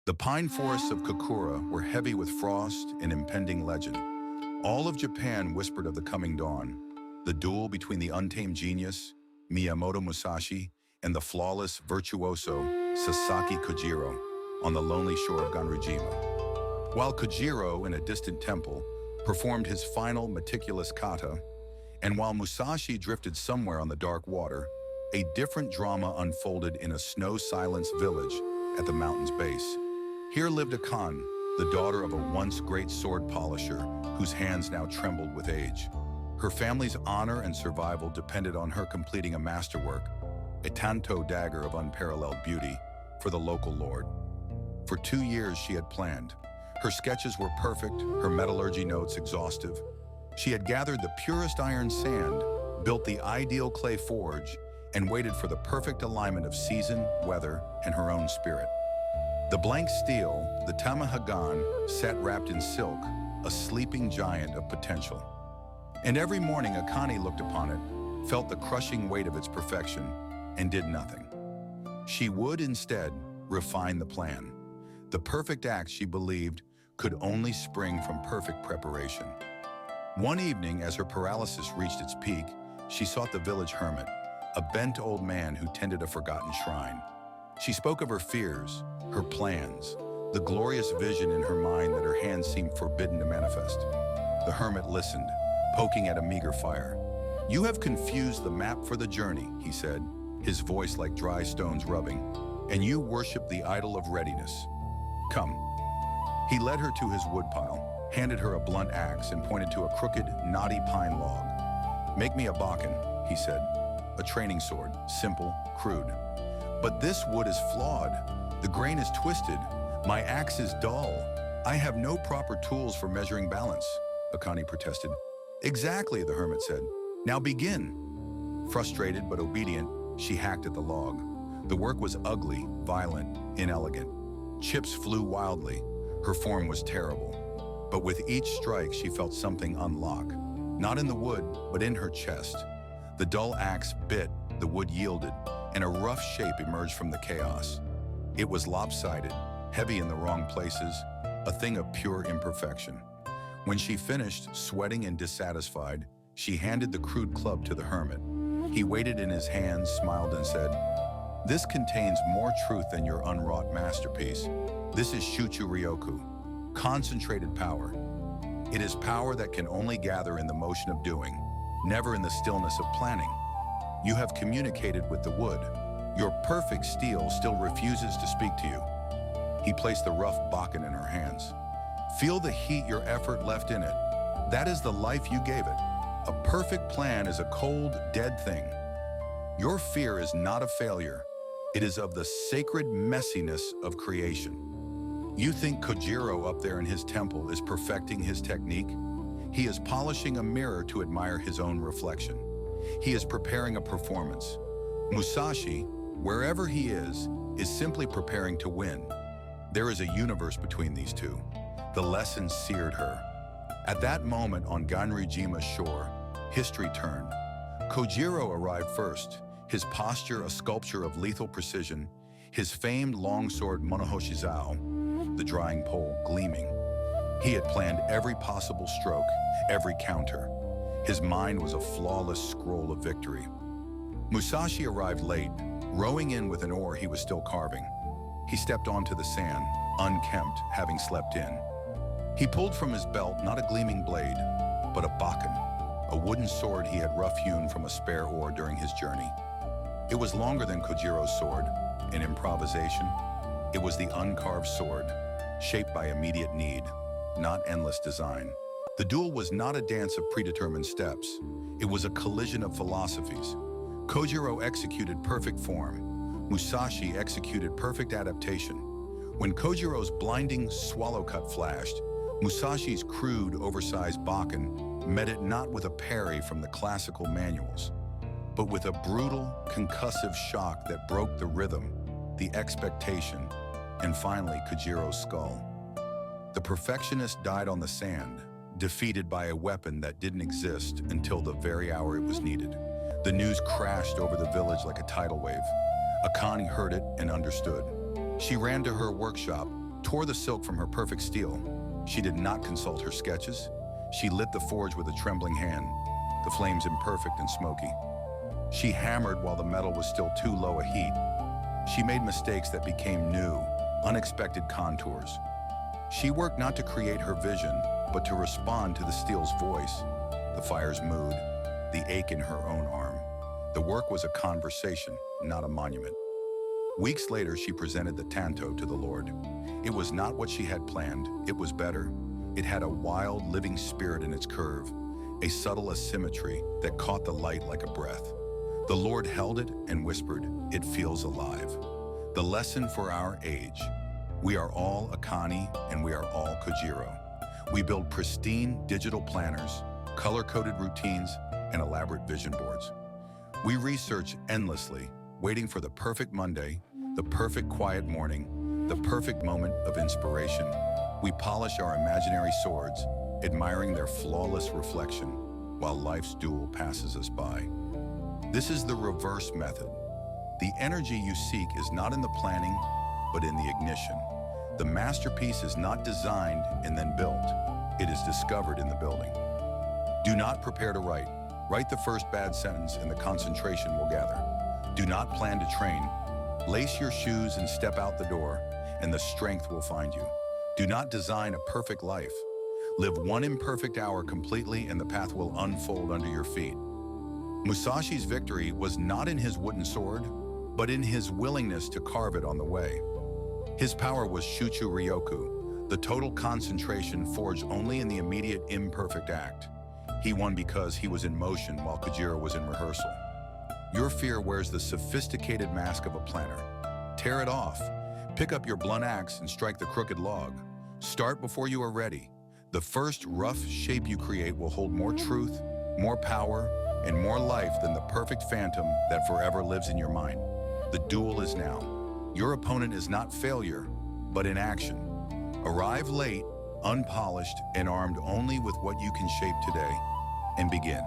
The pine forests of Kokura were heavy with frost and impending legend. All of Japan whispered of the coming dawn, the duel between the untamed genius, MiyamotoMusashi, and the flawless virtuoso, Sasaki Kojiro, on the lonely shore of Ganryujima. While Kojiro, in a distant temple, performed his final meticulous kata, and while Musashi drifted somewhere on the dark water, a different drama unfolded in a snow-silenced village at the mountain's base. Here lived Akane, the daughter of a once great sword polisher whose hands now trembled with age. Her family's honor and survival depended on her completing a masterwork, a tanto dagger of unparalleled beauty, for the local lord. For 2 years she had planned. Her sketches were perfect, her metallurgy notes exhaustive. She had gathered the purest iron sand, built the ideal clay forge, and waited for the perfect alignment of season, weather, and her own spirit. The blank steel, the Tamahagan, sat wrapped in silk, a sleeping giant of potential. And every morning Akane looked upon it, felt the crushing weight of its perfection, and did nothing. She would instead refine the plan. The perfect act, she believed, could only spring from perfect preparation. One evening, as her paralysis reached its peak, she sought the village hermit, a bent old man who tended a forgotten shrine. She spoke of her fears, her plans, the glorious vision in her mind that her hands seemed forbidden to manifest. The hermit listened, poking at a meager fire. "You have confused the map for the journey," he said, his voice like dry stones rubbing, "and you worship the idol of readiness. Come." He led her to his woodpile, handed her a blunt axe, and pointed to a crooked, knotty pine log. "Make me a bakken," he said, "a training sword, simple, crude. But this wood is flawed. The grain is twisted. My axe is dull. I have no proper tools for measuring balance," Akane protested. "Exactly," the hermit said. "Now begin." Frustrated but obedient, she hacked at the log. The work was ugly, violent, inelegant. Chips flew wildly. Her form was terrible. But with each strike, she felt something unlock. Not in the wood, but in her chest. The dull axe bit, the wood yielded, and a rough shape emerged from the chaos. It was lopsided, heavy in the wrong places, a thing of pure imperfection. When she finished, sweating and dissatisfied, she handed the crude club to the hermit. He weighed it in his hands, smiled, and said, "This contains more truth than your unwrought masterpiece. This is Shuchu Ryoku, concentrated power. It is power that can only gather in the motion of doing, never in the stillness of planning. You have communicated with the wood. Your perfect steel still refuses to speak to you." He placed the rough bakken in her hands. "Feel the heat your effort left in it. That is the life you gave it. A perfect plan is a cold, dead thing. Your fear is not a failure. It is of the sacred messiness of creation. You think Kojiro up there in his temple is perfecting his technique? He is polishing a mirror to admire his own reflection. He is preparing a performance. Musashi, wherever he is simply preparing to win. There is a universe between these two." The lesson seared her. At that moment on Ganryujima's shore, history turned. Kojiro arrived first, his posture a sculpture of lethal precision, his famed longsword Monohoshizao, the drying pole, gleaming. He had planned every possible stroke, every counter. His mind was a flawless scroll of victory. Musashi arrived late, rowing in with an oar he was still carving. He stepped onto the sand, unkempt, having slept in. He pulled from his belt not a gleaming blade, but a bakken, a wooden sword he had rough-hewn from a spare oar during his journey. It was longer than Kojiro's sword, an improvisation. It was the uncarved sword, shaped by immediate need, not endless design. The duel was not a dance of predetermined steps. It was a collision of philosophies. Kojiro executed perfect form. Musashi executed perfect adaptation. When Kojiro's blinding swallow cut flashed, Musashi's crude, oversized bakken met it not with a parry from the classical manuals, but with a brutal, concussive shock that broke the rhythm, the expectation, and finally Kojiro's skull. The perfectionist died on the sand, defeated by a weapon that didn't exist until the very hour it was needed. The news crashed over the village like a tidal wave. Akane heard it and understood. She ran to her workshop, tore the silk from her perfect steel. She did not consult her sketches. She lit the forge with a trembling hand, the flames imperfect and smoky. She hammered while the metal was still too low a heat. She made mistakes that became new, unexpected contours. She worked not to create her vision, but to respond to the steel's voice, the fire's mood, the ache in her own arm. The work was a conversation, not a monument. Weeks later, she presented the tanto to the Lord. It was not what she had planned, it was better. It had a wild, living spirit in its curve, a subtle asymmetry that caught the light like a breath. The Lord held it and whispered, "It feels alive." The lesson for our age: we are all Akane and we are all Kojiro. We build pristine digital planners, color-coded routines, and elaborate vision boards. We research endlessly, waiting for the perfect Monday, the perfect quiet morning, the perfect moment of inspiration. We polish our imaginary swords, admiring their flawless reflection, while life's duel passes us by. This is the reverse method. The energy you seek is not in the planning, but in the ignition. The masterpiece is not designed and then built. It is discovered in the building. Do not prepare to write. Write the first bad sentence and the concentration will gather. Do not plan to train. Lace your shoes and step out the door, and the strength will find you. Do not design a perfect life. Live one imperfect hour completely and the path will unfold under your feet. Musashi's victory was not in his wooden sword, but in his willingness to carve it on the way. His power was Shuchu Ryoku, the total concentration forged only in the immediate imperfect act. He won because he was in motion while Kojiro was in rehearsal. Your fear wears the sophisticated mask of a planner. Tear it off. Pick up your blunt axe and strike the crooked log. Start before you are ready. The first rough shape you create will hold more truth, more power, and more life than the perfect phantom that forever lives in your mind. The duel is now. Your opponent is not failure, but inaction. Arrive late, unpolished, and armed only with what you can shape today, and begin.